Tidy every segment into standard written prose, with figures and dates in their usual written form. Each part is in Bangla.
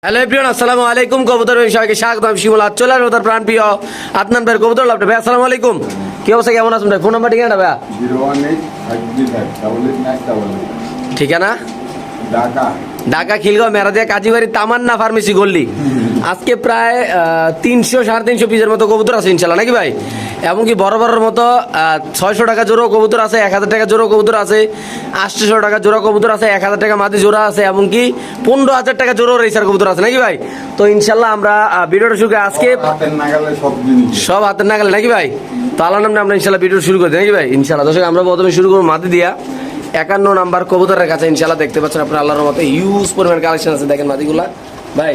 হ্যালো এভরিওয়ান, আসসালামু আলাইকুম। কবুতর সবাইকে স্বাগতম। শিমুল আজ চলে আসবে তার প্রাণ প্রিয় আদনান ভাইয়ের কবুতর লাভটা। ভাই আসসালামু আলাইকুম, কি অবস্থা, কেমন আছেন ভাই? ফোন নাম্বার ঠিকানা ভাইয়া? 018 ঠিকানা ঢাকা খিলগাঁও মেরাদিয়া কাজীবাড়ি তামান্না ফার্মেসি গল্লি। আজকে প্রায় 300-350 পিসের মতো কবুতর আছে ইনশাল্লাহ, নাকি ভাই? এমনকি বড় বড়োর মতো 600 টাকা জোড়া কবুতর আছে, 1000 টাকা জোড়া কবুতর আছে, 800 টাকা জোড়া কবুতর আছে, 1000 টাকা মাদি জোড়া আছে, এমনকি 15,000 টাকা জোড়া রেসার কবুতর আছে, নাকি ভাই? তো ইনশাল্লাহ আমরা ভিডিওটা শুরু করি আজকে সব হাতের নাগালে, নাকি ভাই? তো আল্লাহ নামে আমরা ইনশাল্লাহ ভিডিও শুরু করি, নাকি ভাই? ইনশাল্লাহ দর্শক আমরা প্রথমে শুরু করবো মাদি দিয়া 51 নাম্বার কবুতরের কাছে। ইনশাল্লাহ দেখতে পাচ্ছেন আপনার আল্লাহর মতো হিউজ পরিমাণ কালেকশন আছে, দেখেন মাদিগুলা ভাই।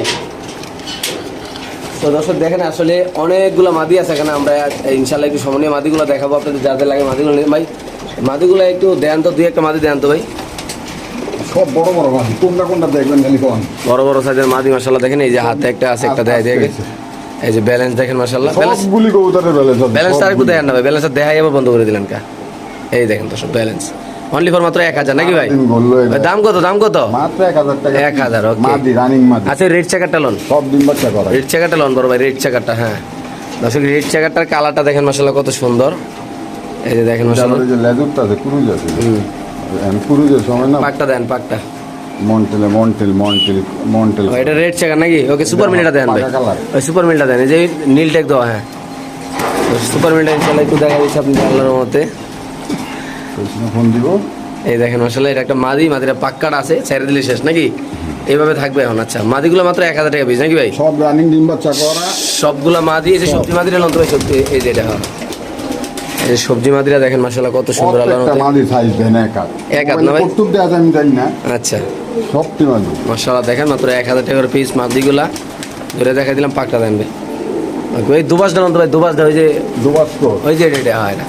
তো দর্শক দেখেন আসলে অনেকগুলো মাদি আছে এখানে, আমরা ইনশাল্লাহ একটু সময় মাদিগুলো দেখাবো আপনাদের, যাদের লাগে মাদিগুলো নিয়ে ভাই। মাদিগুলো একটু দেন তো, 2-1টা মাদি দেন তো ভাই। সব বড় বড় মাদি, কোনটা দেখবেন খালি কোন বড় বড় সাইজের মাদি মাশাআল্লাহ। দেখেন এই যে হাতে একটা আছে, একটা দেখাই দিয়ে এই যে ব্যালেন্স দেখেন মাশাআল্লাহ। সবগুলি কবুতরের ব্যালেন্স আর একটু দেখেন না ভাই, ব্যালেন্স দেখাই আবার বন্ধ করে দিলেন কা। এই দেখেন দর্শক ব্যালেন্স অনলি ফর মাত্র 1000, নাকি ভাই? দাম কত? মাত্র 1000 টাকা। 1000 ওকে। মাদি রানিং মাদি। আচ্ছা রেড চেকারটা লোন, সব ডিম বাচ্চা করা। রেড চেকারটা লোন বড় ভাই, রেড চেকারটা। হ্যাঁ দর্শক রেড চেকারটার কালারটা দেখেন মাশাআল্লাহ কত সুন্দর। এই যে দেখেন মাশাআল্লাহ, এই যে লেজুরটা আছে, কুরুজ আছে। কুরুজের সময় না পাকটা দেন, পাকটা মন্টেল এটা রেড চেকার নাকি? ওকে সুপার মিলটা দেন ভাই, ওই সুপার মিলটা দেন। এই যে নীল ট্যাগ দেওয়া, হ্যাঁ সুপার মিলটা ইনশাআল্লাহ একটু দেখা দিচ্ছে আপনি আল্লাহর মতে। ফোন দিব। এই দেখেন মাশাআল্লাহ এটা একটা মাদিটা পাক্কাটা আছে, ছেড়ে দিলে শেষ, নাকি? এইভাবে থাকবে এখন। আচ্ছা মাদিগুলো মাত্র 1000 টাকা পিস, নাকি ভাই? সব রানিং ডিম বাচ্চা করা সবগুলা মাদি। এই যে সবজি মাদিরা লন্ত ভাই, সবজি এই যে এটা, এই যে সবজি মাদিরা দেখেন মাশাআল্লাহ কত সুন্দর। আল্লাহর মতে মাদি সাইজ দেন এক হাত না ভাই? কত দেয়া যায় আমি জানি না। আচ্ছা সবটি মাদি মাশাআল্লাহ দেখেন মাত্র 1000 টাকার পিস মাদিগুলা ধরে দেখাই দিলাম। পাকটা দেন ভাই, ওই দুবাস দেন তো ভাই, দুবাস দেন। ওই যে দুবাস তো ওই যে এটা হয় না।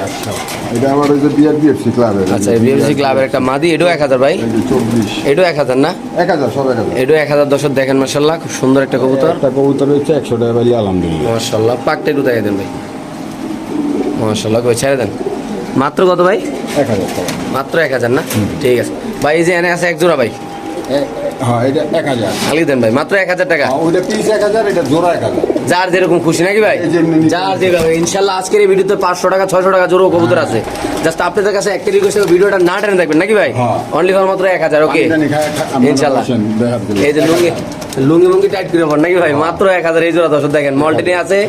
আচ্ছা এটা আমার ওই যে বিএফসি ক্লাবের। আচ্ছা বিএফসি ক্লাবের একটা মাদি, এটাও 1000 ভাই? 24 এটাও 1000 না? 1000 সব 1000। এটাও 1000 দর্শক দেখেন মাশাআল্লাহ খুব সুন্দর একটা কবুতর। একটা কবুতর হচ্ছে 100 টাকা ভাই, আলহামদুলিল্লাহ মাশাআল্লাহ। পাকটা একটু দেখাই দেন ভাই, মাশাআল্লাহ। কই ছেড়ে দেন। মাত্র কত ভাই? 1000 টাকা। মাত্র 1000 না? ঠিক আছে ভাই। এই যে এনে আছে এক জোড়া ভাই, হ্যাঁ এটা 1000 খালি দেন ভাই, মাত্র 1000 টাকা। ওইটা পিস 1000, এটা জোড়া 1000। যার যেরকম খুশি, নাকি ভাই? যার যেভাবে। ইনশাল্লাহ আজকের এই ভিডিওতে 500 টাকা 600 টাকা জোড়া কবুতর আছে। জাস্ট আপনাদের কাছে একটা রিকোয়েস্ট, ভিডিওটা না টেনে দেখবেন, নাকি ভাই? অনলি ফর মাত্র 1000 ওকে ইনশাল্লাহ। এই যে লুঙ্গি মুঙ্গি টাইট করে পড়, নাকি ভাই? মাত্র 1000 এই জোড়া দর্শক দেখেন। মল্টিনে আছে,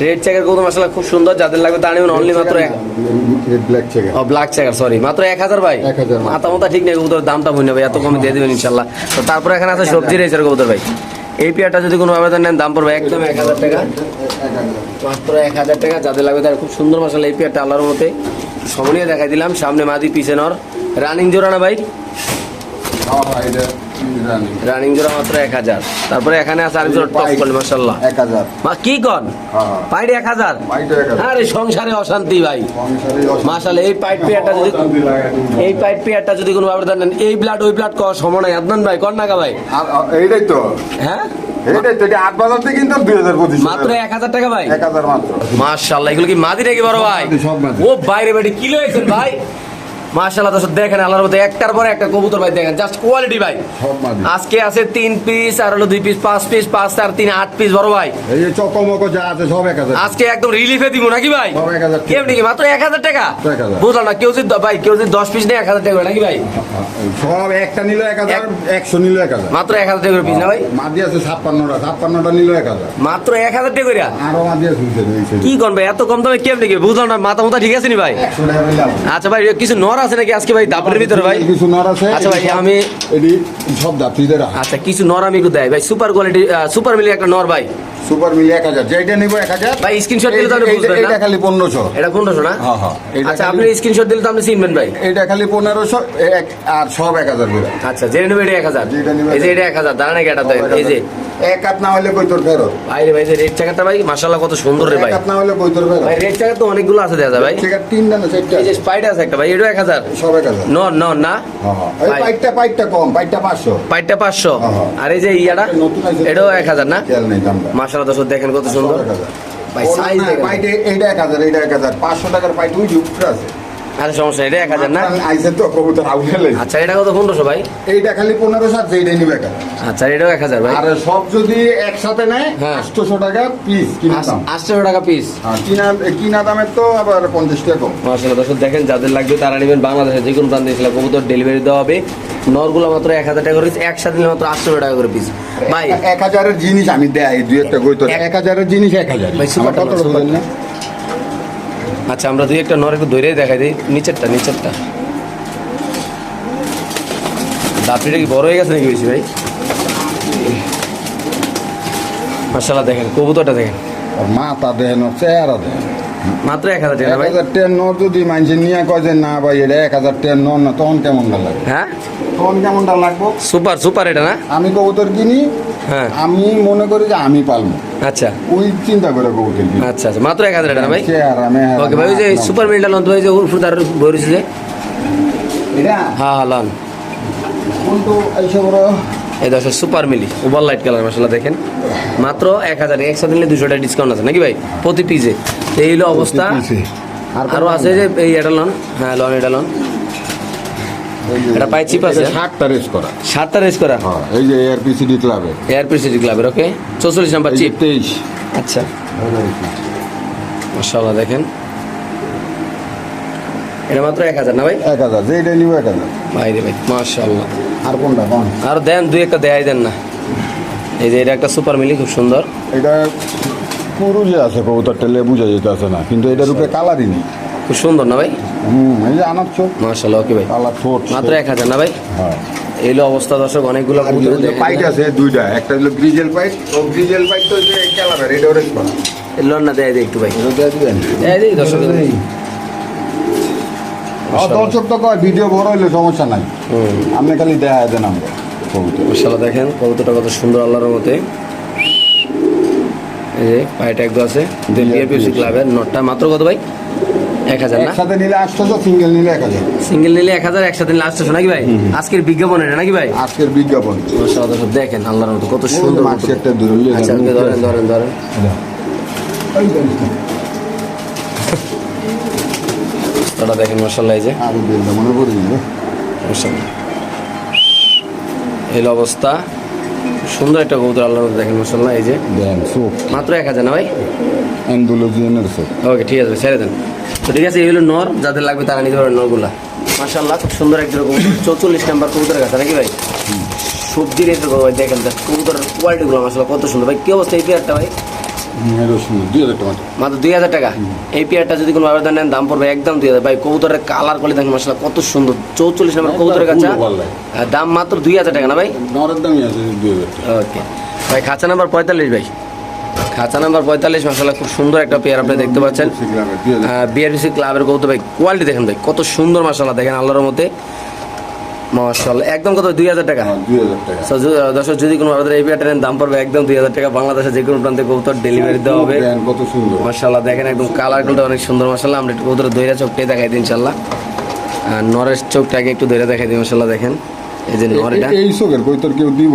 রেড চেকার কবুতর মাশাআল্লাহ খুব সুন্দর, যাদের লাগবে তা নেবেন। অনলি মাত্র ব্ল্যাক চেকার। ও ব্ল্যাক চেকার, সরি মাত্র 1000 ভাই। মাথা মাথা ঠিক নেই, কবুতর দামটা ভুল ভাই, এত কমে দিয়ে দেবেন ইনশাল্লাহ। তো তারপর এখানে আছে সবজি রেসার কবুতর ভাই। এই পেয়ারটা যদি কোনো আবেদন নেন দাম পড়বে একদম 1000 টাকা, মাত্র 1000 টাকা। যাদের লাগবে তার খুব সুন্দর মাশাআল্লাহ এই পেয়ারটা আল্লাহর মতে সমনিয়ে দেখাই দিলাম। সামনে মাদি পিছে নর, রানিং জোড়া না ভাই? রানিং জোড়া মাত্র 1000। তারপরে এখানে আছে আরেক জোড়া টপ করলে মাশাআল্লাহ 1000। মা কি কন পাইডে 1000? আরে সংসারে অশান্তি ভাই মাশাআল্লাহ। এই পাইট পেয়ারটা যদি কোনো আবেদন নেন, এই ব্লাড ওই ব্লাড কর সমান নাই আদনান ভাই, কর নাকা ভাই? এইটাই তো, হ্যাঁ এইটাই তো। এটা 8 বাজার থেকে কিন্তু 2025 মাত্র 1000 টাকা ভাই। 1000 মাত্র। মাশাআল্লাহ এগুলো কি মাদি নাকি বড় ভাই? ও বাইরে বাইরে কিলো হয়েছেন ভাই মাশাআল্লাহ। দর্শক দেখেন আল্লাহর মধ্যে একটার পরে একটা কবুতর ভাই, দেখেন জাস্ট কোয়ালিটি ভাই। আজকে আছে 3 পিস, আর হলো 2 পিস, 5 পিস, 5 আর 3 8 পিস বড় ভাই। এই যে চকমকো যা আছে সব 1000। আজকে একদম রিলিফে দিব, নাকি ভাই? সব 1000। কেমনি কি মাত্র 1000 টাকা? বুঝলাম না। কেউ যদি ভাই কেউ যদি 10 পিস নেয় 1000 টাকা, নাকি ভাই? সব একটা নিল 1000, 100 নিল 1000। মাত্র 1000 টাকা করে পিস না ভাই? মাদি আছে 56টা নিল 1000। মাত্র 1000 টাকা করে। আরো মাদি আছে কি কোন ভাই এত কম দামে কেমনি কি? বুঝলাম না। মাথা মুথা ঠিক আছে নি ভাই? 100 টাকা নিলাম। আচ্ছা ভাই কিছু নর আছে নাকি আজকে ভাই দাপড়ের ভিতরে ভাই? কিছু নর আছে। আচ্ছা ভাই আমি এডি সব দাপড়িদের। আচ্ছা কিছু নর আমি একটু দেয় ভাই, সুপার কোয়ালিটি সুপার মিলি একটা নর ভাই। সুপার মিলি 1000, যেটা নিব 1000 ভাই। স্ক্রিনশট দিলে তো আপনি বুঝবেন না। এটা খালি 1500। এটা 1500 না? হ্যাঁ হ্যাঁ। আচ্ছা আপনি স্ক্রিনশট দিলে তো আপনি চিনবেন ভাই। এটা খালি 1500 আর সব 1000 করে। আচ্ছা যেটা নেবে এটা 1000। এই যে এটা 1000 দাঁড়া নাকি এটা? এই যে এক হাত না হলে কই তোর ফেরত ভাই রে ভাই। যে রেড চাকাটা ভাই মাশাআল্লাহ কত সুন্দর রে ভাই। এক হাত না হলে কই তোর ফেরত ভাই। রেড চাকা তো অনেকগুলো আছে দেখা যায় ভাই। ঠিক আছে 3 না 4টা। এই যে স্পাইডার আছে একটা ভাই, এটা 1000। সব 1000। নর নর না? হ্যাঁ হ্যাঁ। এই পাইটটা কম, পাইটটা 500। পাইটটা 500। আর এই যে ইয়াটা এটাও 1000 না? খেয়াল নেই দামটা। মাশাআল্লাহ দর্শক দেখেন কত সুন্দর ভাই। সাইজ দেখেন পাইটে এইটা 1000, এইটা 1000। 500 টাকার পাইট ওই উপরে আছে। আচ্ছা সমস্যা নেই, এটা 1000 না? আইসে তো কবুতর আউলে আচ্ছা এটা কত 1500 ভাই? এইটা খালি 1500 আছে, এইটাই নিবে কেন? আচ্ছা এটাও 1000 ভাই। আর সব যদি একসাথে নেয় হ্যাঁ। 800 টাকা পিস কিনা দাম। 800 টাকা পিস। আর কিনা দামের তো আবার 50 টাকা কম। মাশাআল্লাহ দর্শক দেখেন, যাদের লাগবে তারা নেবেন। বাংলাদেশের যে কোনো প্রান্তে এসে কবুতর ডেলিভারি দেওয়া হবে। নরগুলো মাত্র 1000 টাকা করে, একসাথে নিলে মাত্র 800 টাকা করে পিস ভাই। 1000 এর জিনিস আমি দেই দুই একটা কইতো, 1000 এর জিনিস 1000 ভাই, সুপার কত সুপার। বলেন না? আচ্ছা আমরা দুই একটা নর একটু ধরেই দেখাই দিই। নিচেরটা দাঁতটা কি বড় হয়ে গেছে নাকি বেশি ভাই? মাশাআল্লাহ দেখেন কবুতরটা দেখেন, আর মাথা দেন, চেহারা দেন। মাত্র 1000 টাকা ভাই। 1000 টাকা নোট যদি মানুষের নিয়ে কয় যে না ভাই এটা 1000 টাকা নোট না, তখন কেমনটা লাগবে? হ্যাঁ তখন কেমনটা লাগবে? সুপার এটা না? আমি কবুতর কিনি, হ্যাঁ আমি মনে করি যে আমি পালবো, আচ্ছা ওই চিন্তা করে কবুতর কিনি। আচ্ছা মাত্র 1000 টাকা না ভাই? চেহারা মেহারা ওকে ভাই, ওই যে নাক, সুপার মিল্টা লন তো, ওই যে ফুদার বইছে যে, এটা হ্যাঁ লন কোনটো আইসা বড় এই 10 সুপার মিলি ওভার লাইট কালার। মাশাআল্লাহ দেখেন মাত্র 1000, একসাথে নিলে 200 টাকা ডিসকাউন্ট আছে নাকি ভাই প্রতি পিসে? এই হলো অবস্থা। আরো আছে যে এই এটা লন, হ্যাঁ লন এটা লন, এটা পাই চিপ আছে। 7টা রেস করা। 7টা রেস করা, হ্যাঁ, এই যে এআরপিসিডি ক্লাবে এয়ারপিস সিটি ক্লাবের। ওকে 44 নাম্বার চিপ। 23। আচ্ছা মাশাআল্লাহ দেখেন, এটা মাত্র 1000 না ভাই? 1000 যেটা নিব 1000। ভাই রে ভাই মাশাআল্লাহ। আর কোনটা কোন? আর দেন দুই একটা দেয়াই দেন না। এই যে এটা একটা সুপার মিলি, খুব সুন্দর, এটা পুরো যে আছে কবুতরটা লে বুঝা যেতেছে না, কিন্তু এটার উপরে কালারই নেই। খুব সুন্দর না ভাই? এই যে আনার চোখ মাশাআল্লাহ। ওকে ভাই কালার ছোট মাত্র 1000 না ভাই? হ্যাঁ। এই হলো অবস্থা দর্শক, অনেকগুলো আর কবুতর ওই যে পাইট আছে দুইটা, একটা হলো গ্রিজেল পাইট, ও গ্রিজেল পাইট তো যে কালারের, এটা রেস করা। লন না দেয় একটু ভাই, এটা দিয়ে দিবেন। দেয় দিই দর্শক। দর্শক তো কয় ভিডিও বড় হইলে সমস্যা নাই, আপনি খালি দেখা দেন আমরা কবুতর। মাশাআল্লাহ দেখেন কবুতরটা কত সুন্দর আল্লাহর মতে। এই যে পায়েটা একদম আছে। বিআরপিসি ক্লাবের নটটা মাত্র কত ভাই? 1000 না? একসাথে নিলে 800, সিঙ্গেল নিলে 1000। সিঙ্গেল নিলে 1000, একসাথে নিলে 800 নাকি ভাই? আজকের বিজ্ঞাপন এটা নাকি ভাই? আজকের বিজ্ঞাপন। মাশাআল্লাহ দর্শক দেখেন আল্লাহর মতো কত সুন্দর কবুতর। মার্কেটটা ধরলে আচ্ছা ওকে ধরেন। ওটা দেখেন মাশাআল্লাহ, এই যে আর দিন মনে পড়ে যাবে। মাশাআল্লাহ এই হলো অবস্থা। সুন্দর একটা কবুতর আল্লাহর মতো দেখেন মাশাআল্লাহ। এই যে দেন চোখ মাত্র 1000 না ভাই? অ্যান্ডোলজিয়ানের চোখ। ওকে ঠিক আছে, ছেড়ে দেন। তো ঠিক আছে, এই হলো নর, যাদের লাগবে তারা নিতে পারেন নরগুলা। মাশাআল্লাহ খুব সুন্দর একটা কবুতর, 44 নাম্বার কবুতরের কাছে নাকি ভাই? সবজি রেটের ভাই দেখেন কবুতরের কোয়ালিটিগুলো মাশাআল্লাহ কত সুন্দর ভাই। কি অবস্থা এই পেয়ারটা ভাই? এটা সুন্দর, 2000 টাকা। মাত্র 2000 টাকা। এই পেয়ারটা যদি কোনো আবেদন নেন দাম পড়বে একদম 2000 ভাই। কবুতরের কালার কোয়ালিটি দেখেন মাশাআল্লাহ কত সুন্দর। 44 নাম্বার কবুতরের কাছে দাম মাত্র 2000 টাকা না ভাই? নরের দামই আছে 2000 টাকা। ওকে ভাই, খাঁচা নাম্বার 45 ভাই, খাঁচা নাম্বার 45 মাশাআল্লাহ খুব সুন্দর একটা পেয়ার আপনি দেখতে পাচ্ছেন। বিআরবিসি ক্লাবের কবুতর ভাই, কোয়ালিটি দেখেন ভাই কত সুন্দর মাশাআল্লাহ দেখেন আল্লাহর মতে মাশাআল্লাহ। একদম কত? 2000 টাকা। 2000 টাকা। দর্শক যদি কোনো আমাদের এই পেয়ারটা নেন দাম পড়বে একদম 2000 টাকা। বাংলাদেশে যে কোনো প্রান্তে কবুতর ডেলিভারি দেওয়া হবে। দেন কত সুন্দর মাশাআল্লাহ দেখেন একদম কালারগুলো অনেক সুন্দর মাশাআল্লাহ। আমরা একটু কবুতরের দইরা চোখটাই দেখাই দিই ইনশাআল্লাহ। আর নরের চোখটাকে একটু দইরা দেখাই দিই মাশাআল্লাহ দেখেন। এই যে নর, এটা এই চোখের কইতর কেউ দিব,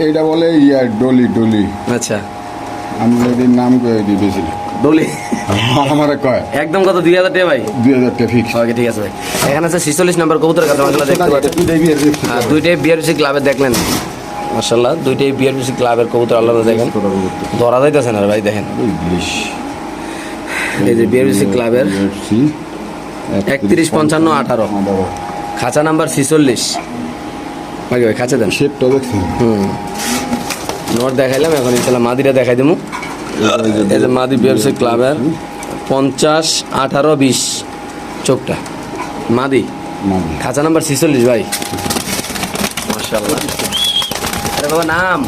এইটা বলে ডলি। আচ্ছা আমি এটির নাম কয়ে দিই বেশি ডলি। আমারে কয় একদম কত? 2000 টাকা ভাই? 2000 টাকা ফিক্স। ওকে ঠিক আছে ভাই। এখানে আছে 46 নাম্বার কবুতরের কাছে মাশাআল্লাহ দেখতে পাচ্ছেন। আর দুইটাই বিআরবিসি ক্লাবের দেখলেন মাশাআল্লাহ, দুইটাই বিআরবিসি ক্লাবের কবুতর আল্লাহ দেখেন। ধরা যাইতেছে না ভাই দেখেন। এই যে বিআরবিসি ক্লাবের 315518 খাঁচা নাম্বার 46 ভাই। খাঁচা দেন শেপটা দেখছেন? নট দেখাইলাম, এখন ইনশাআল্লাহ মাদিরা দেখাই দেবো। এই যে মাদি বিআরবিসি ক্লাবের 501820 চোখটা মাদি, খাঁচা নাম্বার 46 ভাই মাশাআল্লাহ। আরে বাবা নাম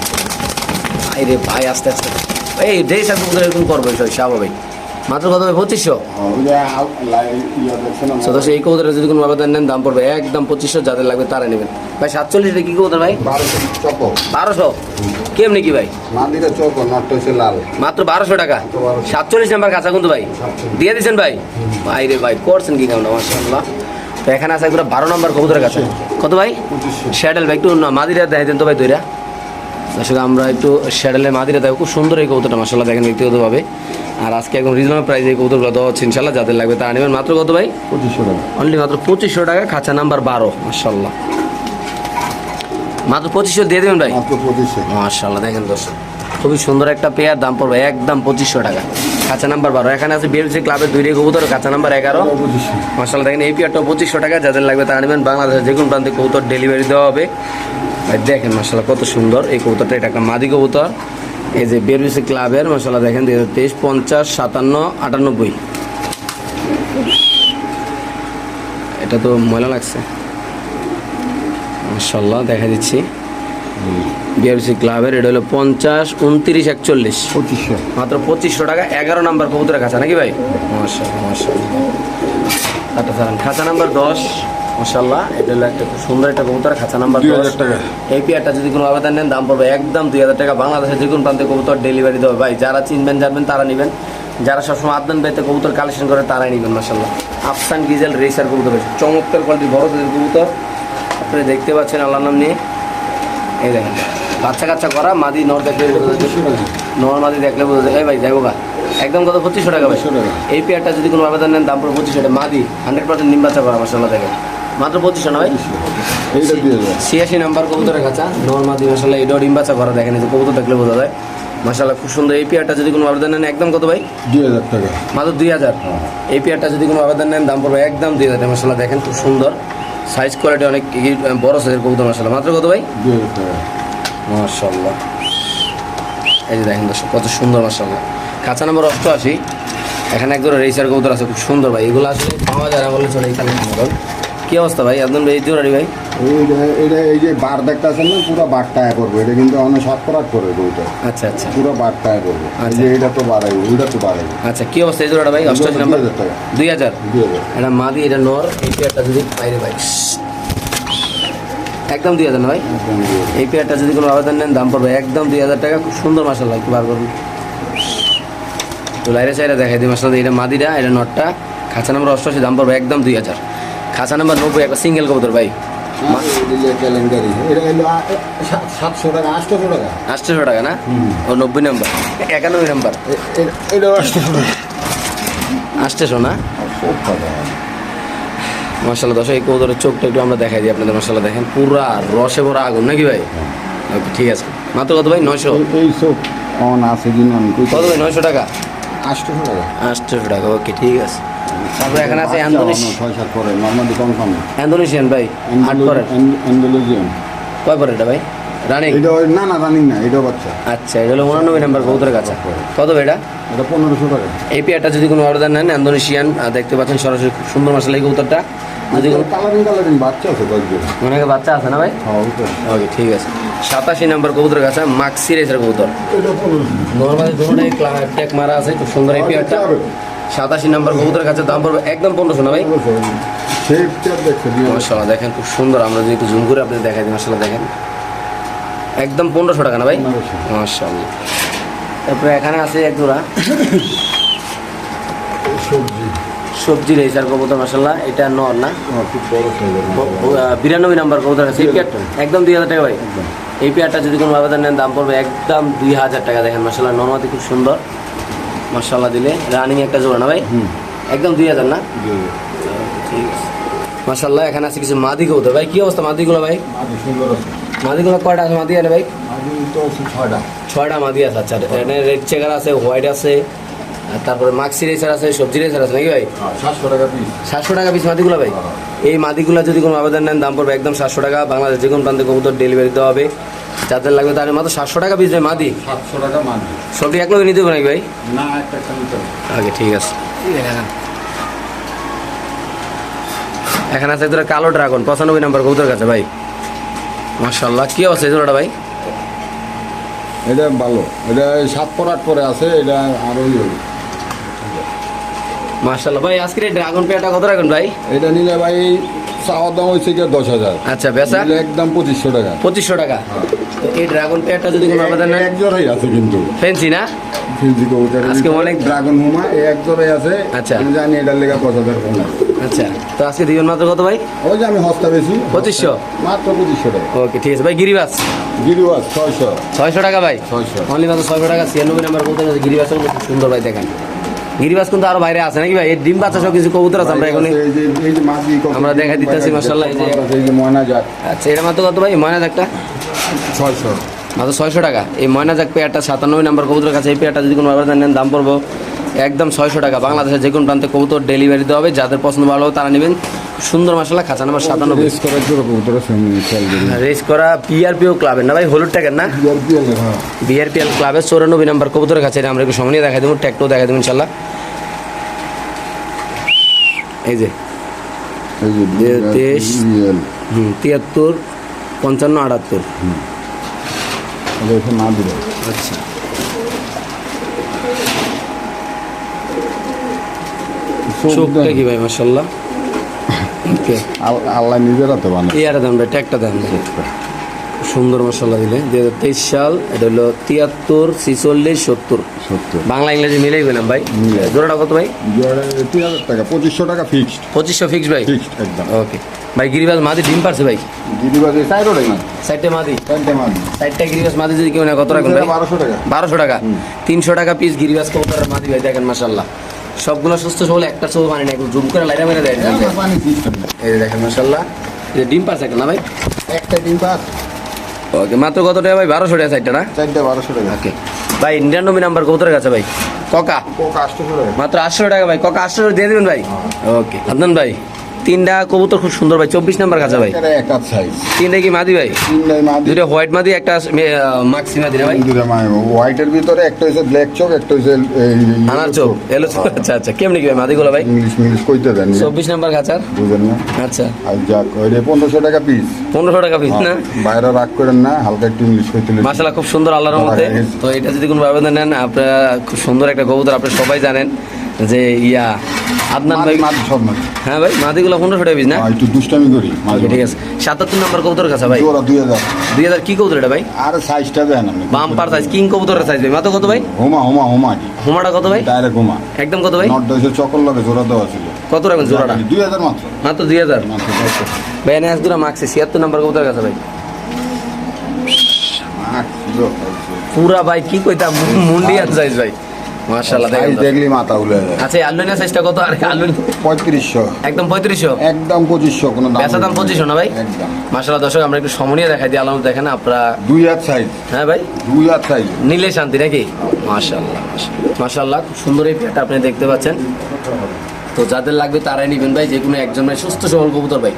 ভাই রে ভাই, আস্তে আস্তে এই দেশ আর কবুতর এরকম করবো স্বাভাবিক। মাত্র কত ভাই? 2500। সদস্য এই কবুতরের যদি কোনো আবেদন নেন দাম পড়বে একদম 2500, যাদের লাগবে তারা নেবেন ভাই। 47 কি কবুতর ভাই? 1200 কেমনি কি ভাই? মাত্র 1200 টাকা। 47 নাম্বার কাঁচা কিন্তু ভাই দিয়ে দিচ্ছেন ভাই। ভাই রে ভাই করছেন কি কেমন মাশাআল্লাহ। তো এখানে আছে একবার 12 নম্বর কবুতরের কাছে কত ভাই? শ্যাডেল ভাই একটু মাদিরা দেখাই দেন তো ভাই দইরা। আসলে আমরা একটু শ্যাডেলের মাদিরা দেখো, খুব সুন্দর এই কবুতরটা মাশাআল্লাহ দেখেন ব্যক্তিগতভাবে। আর আজকে একদম রিজনেবল প্রাইসে এই কবুতরগুলো দেওয়া হচ্ছে ইনশাল্লাহ, যাদের লাগবে তারা নেবেন। মাত্র কত ভাই? 2500 টাকা। অনলি মাত্র 2500 টাকা, খাঁচা নাম্বার 12। মাশাল্লাহ, মাত্র 2500 দিয়ে দেবেন ভাই? মাত্র 2500। মাশাল্লাহ, দেখেন দর্শক খুবই সুন্দর একটা পেয়ার, দাম পড়বে একদম 2500 টাকা, খাঁচা নাম্বার 12। এখানে আছে বিএলসি ক্লাবের 2 কবুতর, খাঁচা নাম্বার 11। 2500। মাশাল্লাহ, দেখেন এই পেয়ারটাও 2500 টাকা, যাদের লাগবে তারা নেবেন। বাংলাদেশের যে কোনো প্রান্তে কবুতর ডেলিভারি দেওয়া হবে। ভাই দেখেন মাশাল্লাহ কত সুন্দর এই কবুতরটা, এটা একটা মাদি কবুতর। এই যে বিএলসি ক্লাবের, মাশাল্লাহ দেখেন 2023, 50, 57, 98। এটা তো ময়লা লাগছে। মাশাল্লাহ দেখা দিচ্ছি বিআরসি ক্লাবের, এটা হলো 50, 29, 41। 2500। মাত্র 2500 টাকা, 11 নাম্বার কবুতরের খাঁচা নাকি ভাই? মাশাআল্লাহ মাশাআল্লাহ। আচ্ছা স্যার, খাঁচা নাম্বার 10। মাশাআল্লাহ, এটা হলো একটা খুব সুন্দর একটা কবুতর, খাঁচা নাম্বার 2000 টাকা। এই পেয়ারটা যদি কোনো আবেদন নেন দাম পড়বে একদম 2000 টাকা। বাংলাদেশের যে কোনো প্রান্তে কবুতর ডেলিভারি দেবে ভাই, যারা চিনবেন জানবেন তারা নেবেন, যারা সবসময় আদনান ভাইতে কবুতর কালেকশন করে তারাই নেবেন। মাশাআল্লাহ, আফসান ডিজেল রেসার কবুতর, চমৎকার কোয়ালিটি বড় সাইজের কবুতর, আপনারা দেখতে পাচ্ছেন আল্লাহর নাম নিয়ে। এই দেখেন বাচ্চা কাচ্চা করা, মাদি নর দেখলে বোঝা যায়, নর মাদি দেখলে বোঝা যায়। এই ভাই যাইবো গা একদম কত? 2500 টাকা ভাই। 2500 টাকা। এই পেয়ারটা যদি কোনো আবেদন নেন দাম পড়বে 2500 টাকা, মাদি 100% ডিম বাচ্চা করা। মাশাআল্লাহ দেখেন মাত্র 2500 না ভাই? এইটা দিয়ে দেবো। 86 নাম্বার কবুতরের কাছা, নর মাদি। মাশাআল্লাহ, এটাও ডিম বাচ্চা করা, দেখেন এই যে কবুতর দেখলে বোঝা যায়। মাশাআল্লাহ খুব সুন্দর। এই পেয়ারটা যদি কোনো আবেদন নেন একদম কত ভাই? 2000 টাকা। মাত্র 2000। এই পেয়ারটা যদি কোনো আবেদন নেন দাম পড়বে একদম 2000 টাকা। মাশাআল্লাহ দেখেন খুব সুন্দর, সাইজ কোয়ালিটি অনেক বড় সাইজের কবুতর। মাশাআল্লাহ মাত্র কত ভাই? 2000 টাকা। মাশাআল্লাহ, এই যে দেখেন দর্শক কত সুন্দর। মাশাআল্লাহ, খাঁচা নাম্বার 88। এখানে একদম রেসার কবুতর আছে খুব সুন্দর ভাই, এগুলো আসলে পাওয়া যায় না বলে চলে। এখানে কি অবস্থা ভাই আদনান ভাই? এই জোড়ারি ভাই এইটা এই যে বার দেখতে আছেন না, পুরো বার টায়া করবে। এটা কিন্তু অনেক সাত করাট করে ওইটা, আচ্ছা আচ্ছা পুরো বার টায়া করবে। এই যে এটা তো বাড়াইবে, ওইটা তো বাড়াইবে। আচ্ছা, কি অবস্থা এই জোড়াটা ভাই? 88 নাম্বার 2000 টাকা। 2000। 2000। এটা মাদি, এটা নর। এই পেয়ারটা যদি বাইরে ভাই একদম 2000 না ভাই? একদম 2000। এই পেয়ারটা যদি কোনো আবেদন নেন দাম পড়বে একদম 2000 টাকা, খুব সুন্দর। মাশাআল্লাহ, একটু বার করুন তো লাইরে সাইরে দেখাই দিই। মাশাআল্লাহ, এটা মাদিটা, এটা নটটা, খাঁচা নাম্বার 88, দাম পড়বে একদম 2000। খাঁচা নাম্বার 90, একটা সিঙ্গেল কবুতর ভাই, কেলেঙ্কারি। এটা হলো 700 টাকা, 800 টাকা। 800 টাকা না? ও 90 নাম্বার, 91 নাম্বার, এটা 800 টাকা। 800 না? খুব ভালো। মাশাআল্লাহ দর্শক, এই কবুতরের চোখটা একটু আমরা দেখাই দিই আপনাদের। মাশাআল্লাহ দেখেন পুরা রসে ভরা আগুন নাকি ভাই? ওকে ঠিক আছে। মাত্র কত ভাই? 900। এই সব অন আছে দিন আমি কত ভাই? 900 টাকা। 800 টাকা। 800 টাকা, ওকে ঠিক আছে। তারপরে এখানে আছে পয়সা করে নর্মালি কনফার্ম। অ্যান্ডোনেশিয়ান ভাই, 8 পরের। অ্যান্ডালুজিয়ান। কয় পরের এটা ভাই? রানিং? এটা না না রানিং না, এটা বাচ্চা। আচ্ছা, এটা হলো 89 নাম্বার কবুতরের কাছে। কত ভাই এটা? এটা 1500 টাকা। এই পেয়ারটা যদি কোনো অর্ডার নেন অ্যান্ডোনেশিয়ান, দেখতে পাচ্ছেন সরাসরি খুব সুন্দর। মাশাআল্লাহ, এই কবুতরটা যদি কালারিং বাচ্চা আছে কয়েকজন। মনে হয় বাচ্চা আছে না ভাই? হ্যাঁ ওকে। ওকে ঠিক আছে। 87 নাম্বার কবুতরের কাছে, মাক্সি রেসার কবুতর। এটা 1500। নর্মালি দুটোটাই ট্যাগ মারা আছে, খুব সুন্দর এই পেয়ারটা। 87 নাম্বার কবুতরের কাছে, দাম পড়বে একদম 1500 না ভাই? শেপটা দেখছেন? মাশাআল্লাহ দেখেন খুব সুন্দর। আমরা যদি একটু জুম করে আপনাদের দেখাই দিই। মাশাআল্লাহ দেখেন একদম 1500 টাকা না ভাই? 1500। মাশাআল্লাহ। তারপরে এখানে আছে এক জোড়া সবজি। সবজি রেসার কবুতর। মাশাআল্লাহ, এটা নর না? খুব বড় সাইজের। 92 নাম্বার কবুতর আছে। এই পেয়ারটা একদম 2000 টাকা ভাই। এই পেয়ারটা যদি কোনো আবেদন নেন দাম পড়বে একদম 2000 টাকা। দেখেন মাশাআল্লাহ, নরমাদি খুব সুন্দর। মাশাআল্লাহ দিলে রানিং একটা জোড়া না ভাই? একদম 2000 না? ঠিক আছে। মাশাআল্লাহ, এখানে আছে কিছু মাদি কবুতর ভাই। কি অবস্থা মাদিগুলো ভাই? আদি সুন্দর আছে। মাদিগুলো কয়টা আছে মাদি আরে ভাই? আদি তো আছে 6টা। 6টা মাদি আছে। আচ্ছা, এখানে রেড চেকার আছে, হোয়াইট আছে, আর তারপরে মাক্সি রেসার আছে, সবজি রেসার আছে নাকি ভাই? 700 টাকা পিস। 700 টাকা পিস মাদিগুলো ভাই? এই মাদিগুলো যদি কোনো আবেদন নেন দাম পড়বে একদম 700 টাকা। বাংলাদেশ যে কোনো প্রান্তে কবুতর ডেলিভারি দেওয়া হবে, যাদের লাগবে তার মাত্র 700 টাকা পিস ভাই মাদি। 700 টাকা মাদি। সবটি এক লগে নিতে হবে নাকি ভাই? না, একটা নিতে হবে। ওকে ঠিক আছে। এখানে আছে একটা কালো ড্রাগন, 95 নাম্বার কবুতর কাছে ভাই। মাশাআল্লাহ, কি অবস্থা এই জোড়াটা ভাই? এটা ভালো। এটা 7 পর 8 পরে আছে। এটা আরো মাশাআল্লাহ ভাই, আজকের এই ড্রাগন পেয়ারটা কত রাখেন ভাই? এটা নিলে ভাই চাওয়ার দাম হচ্ছে কি 10,000। আচ্ছা, বেচা একদম 2500 টাকা। 2500 টাকা। তো এই ড্রাগন পেয়ারটা যদি কোনো আবেদন নেন, এক জোড়াই আছে কিন্তু ফেন্সি না? ফিজি কবুতর আজকে অনেক ড্রাগন হুমা এক জোড়াই আছে। আচ্ছা। আমি জানি এটার লেগে 5000 টাকা। আচ্ছা, তো আজকে দিবেন মাত্র কত ভাই? ওই যে আমি হস্তা বেশি 2500। মাত্র 2500 টাকা। ওকে ঠিক আছে ভাই। গিরিবাস গিরিবাস 600। 600 টাকা ভাই। 600। অনলি মাত্র 600 টাকা। 96 নাম্বার কবুতর আছে গিরিবাস, খুব সুন্দর ভাই দেখেন। গিরিবাস কিন্তু আরো বাইরে আছে নাকি ভাই? এই ডিম বাচ্চা সব কিছু কবুতর আছে আমরা এখন এই যে মাদি কত- আমরা দেখাই দিতেছি, মাশাআল্লাহ, এই যে- এই যে ময়না জাত আচ্ছা, এটা মাত্র কত ভাই ময়না জাকটা? 600 মাত্র 600 টাকা। এই ময়না জাক পেয়ারটা 97 নাম্বার কবুতরের কাছে। এই পেয়ারটা যদি কোনো ব্যবধান নেন দাম পড়বো একদম 600 টাকা। বাংলাদেশের যে কোনো প্রান্তে কবুতর ডেলিভারি দেওয়া হবে, যাদের পছন্দ ভালো হবে তারা নেবেন। সুন্দর মাশাআল্লাহ, খাঁচা নাম্বার 97। রেস করার জন্য কবুতর সেল করি রেস করা পিআরপিও ক্লাবের না ভাই, হলুদ ট্যাগের না? বিআরপিএল হ্যাঁ বিআরপিএল ক্লাবের 94 নাম্বার কবুতরের কাছে। এটা আমরা একটু সামনে দেখাই দেবো, ট্যাগটাও দেখাই দেবো ইনশাল্লাহ। এই যে এই যে 23 বিআরপিএল 73 55 78। এটা হচ্ছে মাদি আচ্ছা, চোখটা কি ভাই মাশাআল্লাহ। ওকে, আল্লাহ নিজের হাতে বানায় এই আর দেন ভাই, ট্যাগটা দেন ভাই। সুন্দর মাশাআল্লাহ দিলে। 2023 সাল, এটা হলো 73 46 70। সত্য বাংলা ইংরেজি মিলেই পেলাম ভাই। মিলে। জোড়াটা কত ভাই? 3000 টাকা 2500 টাকা ফিক্সড 2500 ফিক্স ভাই। ফিক্সড একদম ওকে ভাই, গিরিবাজ মাদি ডিম পারছে ভাই? দিদিবাজি সাইড ওটাই না সাইডটা মাদি, সাইডটা মাদি সাইডটা গিরিবাজ মাদি যদি কেউ না কত রাখবেন ভাই? 1200 টাকা 1200 টাকা। 300 টাকা পিস গিরিবাজ কবুতরের মাদি ভাই, দেখেন মাশাআল্লাহ সবগুলো সুস্থ সবল, একটা সবল মানে না, একটু জুম করে লাইটা মেরে দেয়। পানি সিস্টেম এই যে দেখেন মাশাআল্লাহ, এই যে ডিম পারছে একটা না ভাই? একটা ডিম পাস ওকে, মাত্র কত টাকা ভাই? 1200 টাকা সাইডটা না? চারটা 1200 টাকা ওকে ভাই, 99 নাম্বার কবুতরের কাছে ভাই। ককা কোক 800 টাকা মাত্র 800 টাকা ভাই। ককা 800 দিয়ে দিবেন ভাই। ওকে আদনান ভাই, তিনটা কবুতর খুব সুন্দর ভাই, 24 নাম্বার কাছে ভাই। একটা এক হাত সাইজ তিনটা কি মাদি ভাই? তিনটাই মাদি দুটো হোয়াইট মাদি, একটা মাক্সি মাদি না ভাই? দুটো মাদি হোয়াইটের ভিতরে একটা হইছে ব্ল্যাক চোক একটা হইছে আনার চোখ এলো চোখ। আচ্ছা আচ্ছা, কেমনি কি ভাই মাদিগুলো ভাই? ইংলিশ কইতে দেন 24 নাম্বার খাঁচার। বুঝেন না আচ্ছা, আর যাক ওইটা 1500 টাকা পিস 1500 টাকা পিস না? বাইরে রাগ করেন না হালকা একটু ইংলিশ কইতে মাশাআল্লাহ, খুব সুন্দর আল্লাহর রহমতে। তো এটা যদি কোনো ব্যবধান নেন, আপনারা খুব সুন্দর একটা কবুতর, আপনারা সবাই জানেন যে আদনান ভাই। মাদি সব মাদি হ্যাঁ ভাই, মাদিগুলো 1500 টাকা পিস না? একটু দুষ্টামি করি ওকে, ঠিক আছে। 77 নাম্বার কবুতর কাছে ভাই। জোড়া 2000 2000 কি কবুতর এটা ভাই? আর সাইজটা দেন আপনি বাম্পার সাইজ কিং কবুতরের সাইজ ভাই। মাত্র কত ভাই? হোমা হোমাটা কত ভাই? ডাইরেক্ট হোমা একদম কত ভাই? নট দইছে চকল লাগে জোড়া দেওয়া ছিল কত রাখবেন জোড়াটা? 2000 মাত্র মাত্র 2000। মাত্র 500 ভাই এনে আসগুলো মার্কসে 76 নাম্বার কবুতরের কাছে ভাই। পুরা ভাই কি কইতাম, মুন্ডিয়ান সাইজ ভাই মাশাআল্লাহ। দেখেন সাইজ তো। দেখলি মাথা উলে যায় আচ্ছা, এই আলুনিয়া সাইজটা কত? আর আলুনি 3500 একদম 3500। একদম 2500 কোনো দাম বেচা দাম 2500 না ভাই? একদম মাশাআল্লাহ দর্শক, আমরা একটু সমনিয়ে দেখাই দিই। আলামত দেখেন আপনারা। 2 হাত সাইজ হ্যাঁ ভাই, 2 হাত সাইজ নিলে শান্তি নাকি? মাশাআল্লাহ মাশাআল্লাহ, খুব সুন্দর এই পেয়ারটা আপনি দেখতে পাচ্ছেন। তো যাদের লাগবে তারাই নেবেন ভাই, যে কোনো একজন ভাই, সুস্থ সবল কবুতর ভাই।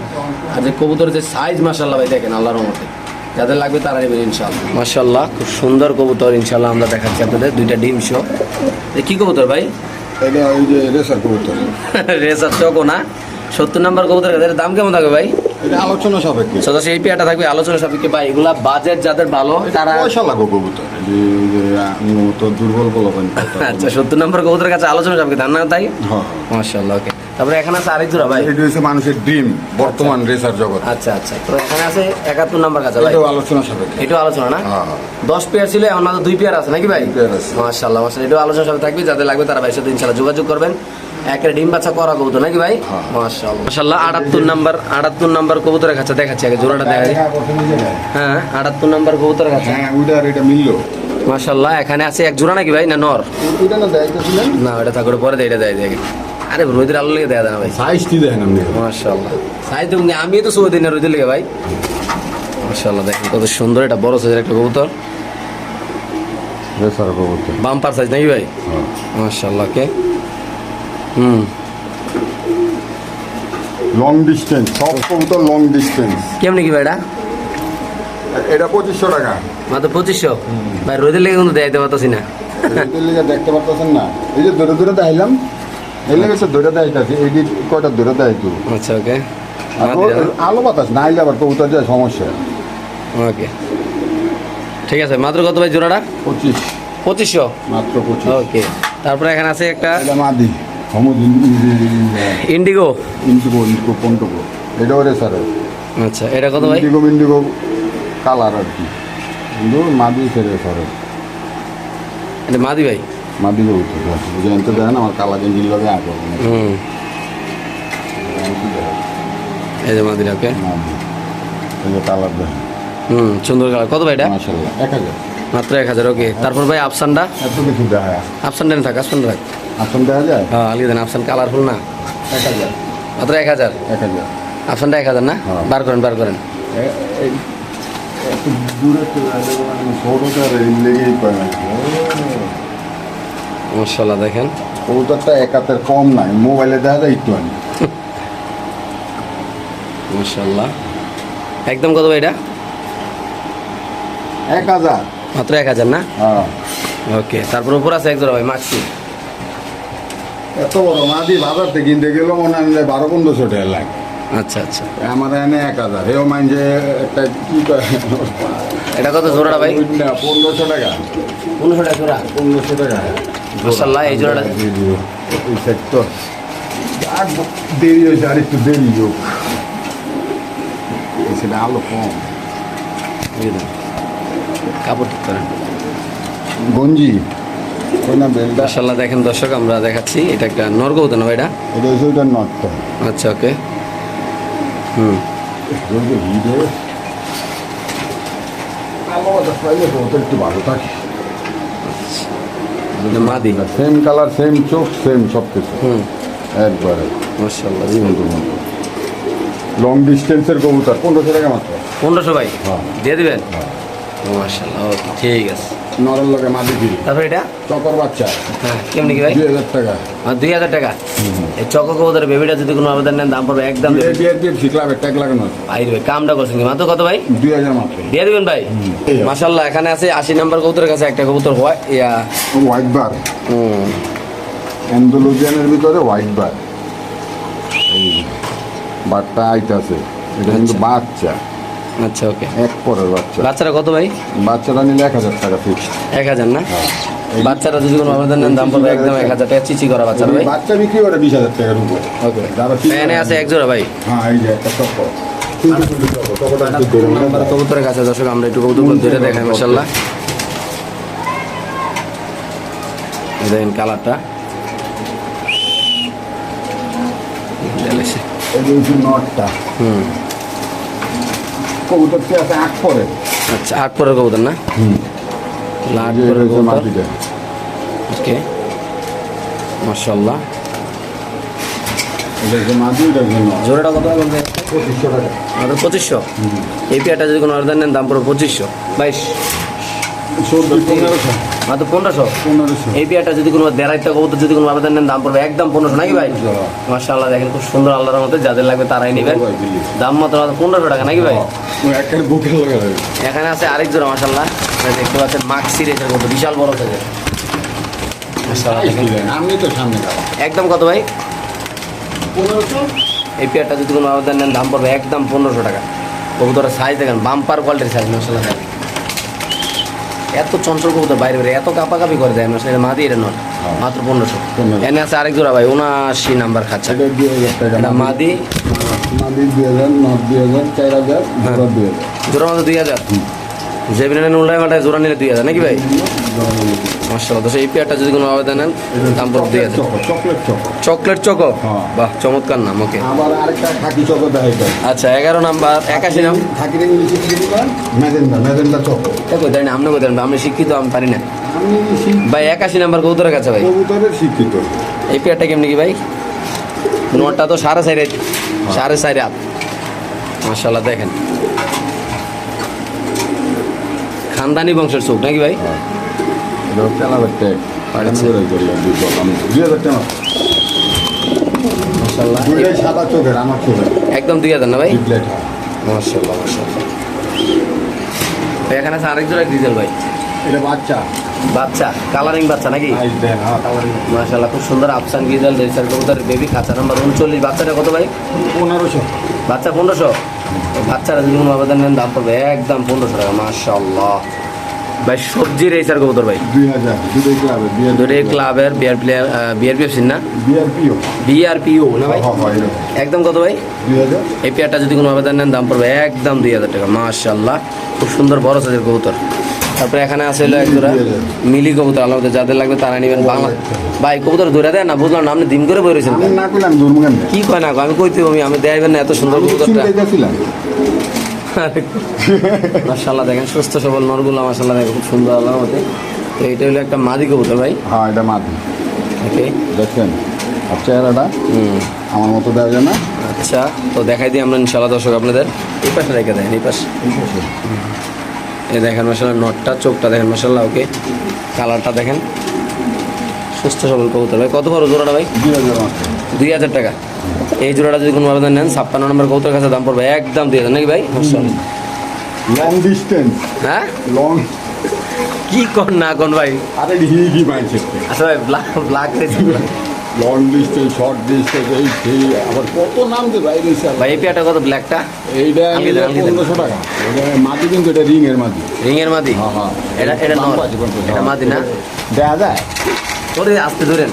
আর যে কবুতরের যে সাইজ মাশাআল্লাহ ভাই, দেখেন আল্লাহর রহমতে। যাদের লাগবে তারা নেবেন ইনশাআল্লাহ। মাশাআল্লাহ, খুব সুন্দর কবুতর ইনশাআল্লাহ আমরা দেখাচ্ছি আপনাদের। দুইটা ডিম শো। কি কবুতর ভাই? এটা ওই যে রেসার কবুতর রেসার চকো না? 70 নাম্বার কবুতর, এদের দাম কেমন থাকবে ভাই? এটা আলোচনা সাপেক্ষে সদস্য এই পেয়ারটা থাকবে আলোচনা সাপেক্ষে ভাই। এগুলা বাজেট যাদের ভালো তারা। পয়সা লাগো কবুতর তো দুর্বল বলবেন আচ্ছা, 70 নাম্বার কবুতরের কাছে আলোচনা সাপেক্ষে দাম না তাই? হ্যাঁ মাশাআল্লাহ। ওকে, তারপরে এখানে আছে আরেক জোড়া ভাই। এটা হচ্ছে মানুষের ড্রিম বর্তমান রেসার জগৎ আচ্ছা আচ্ছা, তো এখানে আছে 71 নাম্বার কাছে ভাই। এটাও আলোচনা সাপেক্ষে এটাও আলোচনা না? হ্যাঁ 10 পেয়ার ছিল, এখন মাত্র 2 পেয়ার আছে নাকি ভাই? 2 পেয়ার আছে। মাশাআল্লাহ মাশাআল্লাহ, এটাও আলোচনা সাথে থাকবে। যাদের লাগবে তারা ভাইয়ের সাথে ইনশাআল্লাহ যোগাযোগ করবেন। একটা ডিম বাচ্চা করা কবুতর নাকি ভাই? হ্যাঁ। মাশাআল্লাহ মাশাআল্লাহ। 78 নাম্বার কবুতরের কাছে দেখাচ্ছি, আগে জোড়াটা দেখাই। হ্যাঁ, 78 নাম্বার কবুতরের কাছে হ্যাঁ ওইটা আর এটা মিললো মাশাআল্লাহ। এখানে আছে এক জোড়া নাকি ভাই, না নর? ওইটা না দেখতেছিলেন না, ওটা থাকলে পরে দেয়, এটা দেয় দেখে। আরে রোদের আলো লেগে দেয় না ভাই। সাইজটি দেখেন আপনি মাশাআল্লাহ, সাইজ তো আমি তো 100 দিনের রোদের লেগে ভাই। মাশাআল্লাহ, দেখেন কত সুন্দর, এটা বড় সাইজের একটা কবুতর, রেসার কবুতর বাম্পার সাইজ নাকি ভাই? মাশাআল্লাহ। কে লং ডিস্টেন্স সব কবুতর লং ডিস্টেন্স কেমনি কি ভাই এটা? এটা 2500 টাকা মাত্র 2500 ভাই। রোদের লেগে কিন্তু দেখাইতে পারতেছি না। এদের লিগে দেখতে পারতেছেন না, এই যে দূরে দূরে দেখাইলাম এই লেগে সে দূরে দেখাইতেছি এই কয়টা দূরে দেখাইতো আচ্ছা ওকে আলো বাতাস না আইলে আবার কবুতর যায় সমস্যা ওকে, ঠিক আছে। মাত্র কত ভাই জোড়াটা? 2500 মাত্র 25 ওকে। তারপরে এখানে আছে একটা এটা মাদি সমুদ্র ইন্ডিগো। ইন্ডিগো পন্টকো এটাও রেসারের আচ্ছা, এটা কত ভাই? ইন্ডিগো কালার আর কি কিন্তু মাদি রেসারের এটা মাদি ভাই? মাদি কবুতর জানতে দেন আমার কালা গেঞ্জির লগে আগে এই যে মাদি। ওকে, মাদি এই যে কালার দেখেন সুন্দর কালার। কত ভাই এটা? মাশাআল্লাহ 1000 মাত্র 1000 ওকে। তারপর ভাই আফসানটা? এত কিছু দেখা আফসানটা থাক, আফসানটা থাক। আসন দেখা যায় হ্যাঁ আলিয়ে দেন আফসান কালারফুল না 1000 মাত্র 1000 1000 আফসানটা 1000 না হ্যাঁ। বার করেন একটু দূরে চলে আসবে ছোটটা রেল লেগেই পায় না মাশাআল্লাহ দেখেন কবুতরটা এক হাতের কম নাই মোবাইলে দেখা যায় একটু আনি মাশাআল্লাহ একদম কত ভাই এটা 1000 মাত্র 1000 না হ্যাঁ ওকে তারপর উপর আছে এক জোড়া ভাই মাক্সি এত বড় মাদি বাজার থেকে কিনতে গেল মনে হয় 12-1500 টাকা লাগে আচ্ছা আচ্ছা আমার এনে 1000 এও মাইনছে একটা কি কয় এটা কত জোড়াটা ভাই 1500 টাকা 1500 টাকা জোড়া 1500 টাকা মাশাআল্লাহ এই জোড়াটা এই সেক্টর আর দেরি হয়েছে আর একটু দেরি হোক সেটা আলো কম দিয়ে দেন কাপড় ঠিক করেন গঞ্জি ওই না বেলটা মাশাআল্লাহ দেখেন দর্শক আমরা দেখাচ্ছি এটা একটা নরগৌত না ভাই এটা এটা হচ্ছে ওইটার নটটা আচ্ছা ওকে হুম হিরে আলো বাতাস পাইলে তো ওটা একটু ভালো থাকে এটা মাদি সেম কালার সেম চোখ সেম সব কিছু হুম একবারে মাশাআল্লাহ বন্ধুর মতো লং ডিস্টেন্সের কবুতর 1500 টাকা মাত্র 1500 ভাই হ্যাঁ। দিয়ে দিবেন হ্যাঁ। মাশাআল্লাহ ওকে ঠিক আছে নরের লগে মাদি দিবি তারপর এটা চকর বাচ্চা হ্যাঁ কেমনি কি ভাই 2000 টাকা 2000 টাকা এই চকো কবুতর বেবিটা যদি কোনো আবেদন নেন দাম পড়বে একদম বিআরপি শিখলাম ট্যাগ লাগানো আছে ভাই ভাই কামটা করছেন কি মাত্র কত ভাই 2000 মাত্র দিয়ে দিবেন ভাই মাশাআল্লাহ এখানে আছে 80 নাম্বার কবুতরের কাছে একটা কবুতর হয় ইয়া হোয়াইট বার হুম অ্যান্ডালুজিয়ানের ভিতরে হোয়াইট বার এই বারটা আইতাছে এটা কিন্তু আচ্ছা। বাচ্চা আচ্ছা ওকে এক পরের বাচ্চা বাচ্চারা কত ভাই বাচ্চারা নিলে 1000 টাকা ফিক্সড 1000 না হ্যাঁ। বাচ্চারা যদি কোনো আবেদন নেন দাম পড়বে একদম 1000 টাকা চিচি করা বাচ্চারা ভাই বাচ্চা বিক্রি করে 20000 টাকার উপরে ওকে যারা এখানে আছে এক জোড়া ভাই হ্যাঁ এই যে একটা চক্কর চক্করটা একটু ধরে নেন। নাম্বার কবুতরের কাছে দর্শক আমরা একটু কবুতরগুলো ধরে দেখাই মাশাআল্লাহ এই দেখেন কালারটা দেখাইছে এই যে হচ্ছে নটটা হুম কবুতরটি আছে 8 পরে আচ্ছা 8 পরের কবুতর না লাট এই যে পরের হচ্ছে কবুতর মাটিটা ওকে মাশাআল্লাহ এটা হচ্ছে মাটি এটা হচ্ছে নট জোড়াটা কত বলতে 2500 টাকা আমাদের 2500 এই পেয়ারটা যদি কোনো অর্ডার নেন দাম পড়বে 2500 22 1500 মাত্র 1500 এই পেয়ারটা যদি কোনো দেড়াইটা কবুতর যদি কোনো আবেদন নেন দাম পড়বে একদম 1500 নাকি ভাই মাশাআল্লাহ দেখেন খুব সুন্দর আল্লাহর মধ্যে যাদের লাগবে তারাই নেবেন দাম মাত্র 1500 টাকা নাকি ভাই একটা বুকের লগে লাগে এখানে আছে আরেক জোড়া মাশাআল্লাহ দেখতে পাচ্ছেন মাক্সি রেসের মতো বিশাল বড় সাইজের মাশাআল্লাহ দেখেন আমি তো সামনে যাবো একদম কত ভাই 1500 এই পেয়ারটা যদি কোনো আবেদন নেন দাম পড়বে একদম 1500 টাকা কবুতরের সাইজ দেখেন বাম্পার কোয়ালিটির সাইজ মাশাআল্লাহ দেখেন এত চঞ্চল কবুতর বাইরে বাইরে এত কাপাকাপি করে দেয় মাশাআল্লাহ মাদি এটা নট মাত্র 1500 এনে আছে আরেক জোড়া ভাই 79 নাম্বার খাঁচা এটা 2000 টাকা এটা মাদি মাদি 2000 নট 2000 4000 জোড়া 2000 জোড়া মাত্র 2000 যে বিরিয়ানি উল্টায় মাথায় জোড়া নিলে 2000 নাকি ভাই মাশাআল্লাহ তো এই পেয়ারটা যদি কোনো আবেদন নেন দাম পড়বে 2000 চকলেট চকো চকলেট চকো হ্যাঁ। বাহ চমৎকার নাম ওকে আবার আরেকটা খাকি চকো দেখাইতে আচ্ছা 11 নাম্বার 81 নাম খাকির ইংলিশে কি দিবা মেজেন্ডা চকো কই জানি আপনি কই জানেন আমি শিক্ষিত আমি পারি না আমি ভাই 81 নাম্বার কবুতরের কাছে ভাই কবুতরের শিক্ষিত এই পেয়ারটা কেমনি কি ভাই নোটটা তো 4.5 4.5 হাত মাশাআল্লাহ দেখেন খানদানি বংশের চোখ নাকি ভাই এটা হচ্ছে আলাদা ট্যাগ আচ্ছা। 2000 টাকা মাশাআল্লাহ দুইটাই সাদা চোখের আমার চোখের একদম 2000 না ভাই ডিপ্লেট মাশাআল্লাহ মাশাআল্লাহ ভাই এখানে আছে আরেক জোড়া ডিজেল ভাই এটা বাচ্চা বাচ্চা কালারিং বাচ্চা নাকি সাইজ দেন হ্যাঁ কালারিং মাশাআল্লাহ খুব সুন্দর আফসান গিজাল রেসার কবুতর বেবি খাঁচা নাম্বার 39 বাচ্চাটা কত ভাই 1500 বাচ্চা 1500 বাচ্চারা যদি কোনো আবেদন নেন দাম পড়বে একদম 1500 টাকা মাশাআল্লাহ ভাই সবজি রেসার কবুতর ভাই 2000 দুটোই ক্লাবে দুটোই ক্লাবের বিআর প্লেয়ার বিআরপিএফ না বিআরপিও বিআরপিও না ভাই হ্যাঁ এরকম একদম কত ভাই 2000 এই পেয়ারটা যদি কোনো আবেদন নেন দাম পড়বে একদম 2000 টাকা মাশাআল্লাহ খুব সুন্দর বড় সাইজের কবুতর তারপরে এখানে আছে হলো এক জোড়া মিলি কবুতর আলাদা যাদের লাগবে তারা নেবেন বাংলা ভাই কবুতর ধরে দেয় না বুঝলাম না আপনি দিন করে বই রয়েছেন আমি না কইলাম দুর্মুগান কি কয় না আমি কইতে আমি দেখাইবেন না এত সুন্দর কবুতরটা চিন্তাইতেছিলাম মাশাআল্লাহ দেখেন সুস্থ সবল নরগুলো মাশাআল্লাহ দেখেন খুব সুন্দর আল্লাহর মতে তো এটা হলো একটা মাদি কবুতর ভাই হ্যাঁ এটা মাদি ওকে দেখছেন আর চেহারাটা আমার মতো দেওয়া যায় না। আচ্ছা, তো দেখাই দিই আমরা ইনশাল্লাহ দর্শক আপনাদের। এই পাশে রেখে দেন, এই পাশে। এই দেখেন মাশাআল্লাহ নটটা, চোখটা দেখেন মাশাআল্লাহ। ওকে, কালারটা দেখেন, সুস্থ সবল কবুতর ভাই। কত বড় জোড়াটা ভাই? 2000 মাত্র। 2000 টাকা। এই জোড়াটা যদি কোনো আবেদন নেন 56 নম্বর কবুতরের কাছে দাম পড়বে একদম 2000 নাকি ভাই? লং ডিস্টেন্স, হ্যাঁ লং কি কোন না কোন ভাই? আরে হিগি মাইন্ডসেট, আচ্ছা ভাই, black black long distance, short distance, এই সেই আবার কত নাম যে বাইরে স্যার। ভাই এই পেয়ারটা কত ব্ল্যাকটা? এইটা আলগি দেন, আলগি দেন। 1500 টাকা। এটা মাটি কিন্তু এটা রিং এর মাটি। রিং এর মাদি? হ্যাঁ হ্যাঁ, এটা এটা নর, এটা মাদি না? দেখা যায় ওরে আস্তে ধরেন,